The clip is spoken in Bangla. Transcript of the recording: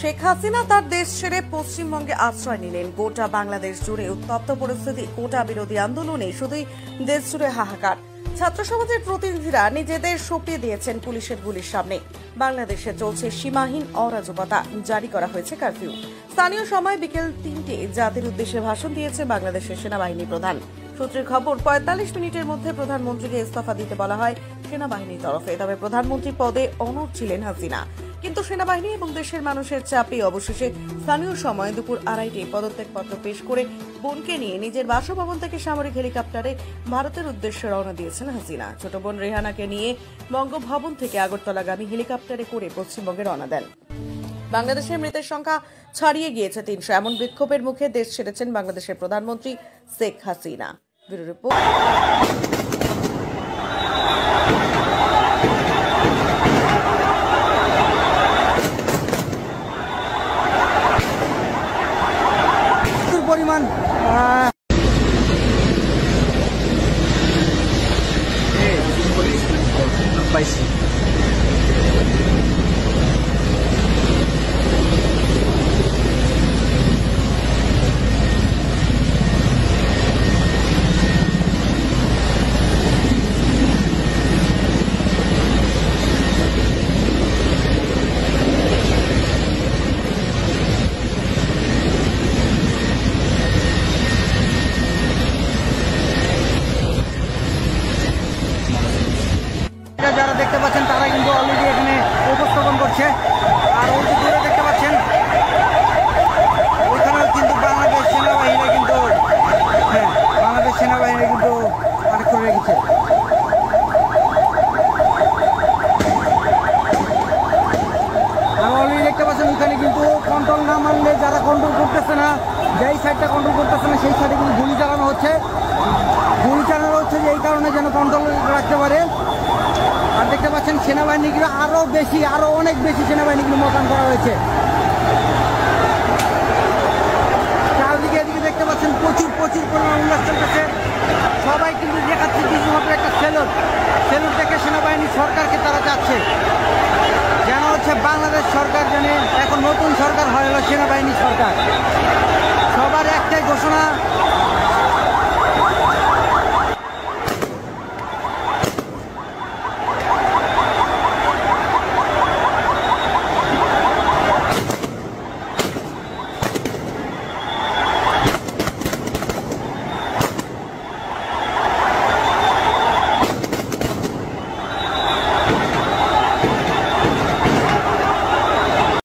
শেখ হাসিনা তার দেশ ছেড়ে পশ্চিমবঙ্গে আশ্রয় নিলেন। গোটা বাংলাদেশ জুড়ে উত্তপ্ত পরিস্থিতি। কোটা বিরোধী আন্দোলনে শুধুই দেশ জুড়ে হাহাকার। ছাত্র সমাজের প্রতিনিধিরা নিজেদের সঁপিয়ে দিয়েছেন পুলিশের গুলির সামনে। বাংলাদেশে চলছে সীমাহীন অরাজকতা। জারি করা হয়েছে কারফিউ। স্থানীয় সময় বিকেল 3টে জাতির উদ্দেশ্যে ভাষণ দিয়েছে বাংলাদেশের সেনাবাহিনী প্রধান। সূত্রের খবর, ৪৫ মিনিটের মধ্যে প্রধানমন্ত্রীকে ইস্তফা দিতে বলা হয় সেনাবাহিনীর তরফে। তবে প্রধানমন্ত্রী পদে অনড় ছিলেন হাসিনা, কিন্তু সেনাবাহিনী এবং দেশের মানুষের চাপে অবশেষে স্থানীয় সময় দুপুর 2:30 পদত্যাগপত্র পেশ করে বোনকে নিয়ে নিজের বাসভবন থেকে সামরিক হেলিকপ্টারে ভারতের উদ্দেশ্যে রওনা দিয়েছেন হাসিনা। ছোট বোন রেহানাকে নিয়ে বঙ্গভবন থেকে আগরতলাগামী হেলিকপ্টারে করে পশ্চিমবঙ্গে রওনা দেন। বাংলাদেশের মৃতের সংখ্যা ছাড়িয়ে গিয়েছে 300। এমন বিক্ষোভের মুখে দেশ ছেড়েছেন বাংলাদেশের প্রধানমন্ত্রী শেখ হাসিনা। Bureau report. পরিমাণ পাইছি। যারা দেখতে পাচ্ছেন তারা কিন্তু অলরেডি এখানে উপস্থাপন করছে। আর ওই যে দূরে দেখতে পাচ্ছেন ওইখানেও কিন্তু বাংলাদেশ সেনাবাহিনী কিন্তু আটক করে রেখেছে। আর অলরেডি দেখতে পাচ্ছেন ওইখানে কিন্তু কন্ট্রোল না মানলে যারা কন্ট্রোল করতেছে না, যেই সাইডটা কন্ট্রোল করতেছে না সেই সাইডে কিন্তু গুলি চালানো হচ্ছে। যে এই কারণে যেন কন্ট্রোল রাখতে পারে। আর দেখতে পাচ্ছেন সেনাবাহিনীগুলো আরো অনেক বেশি সেনাবাহিনীগুলো মোতায়েন করা হয়েছে।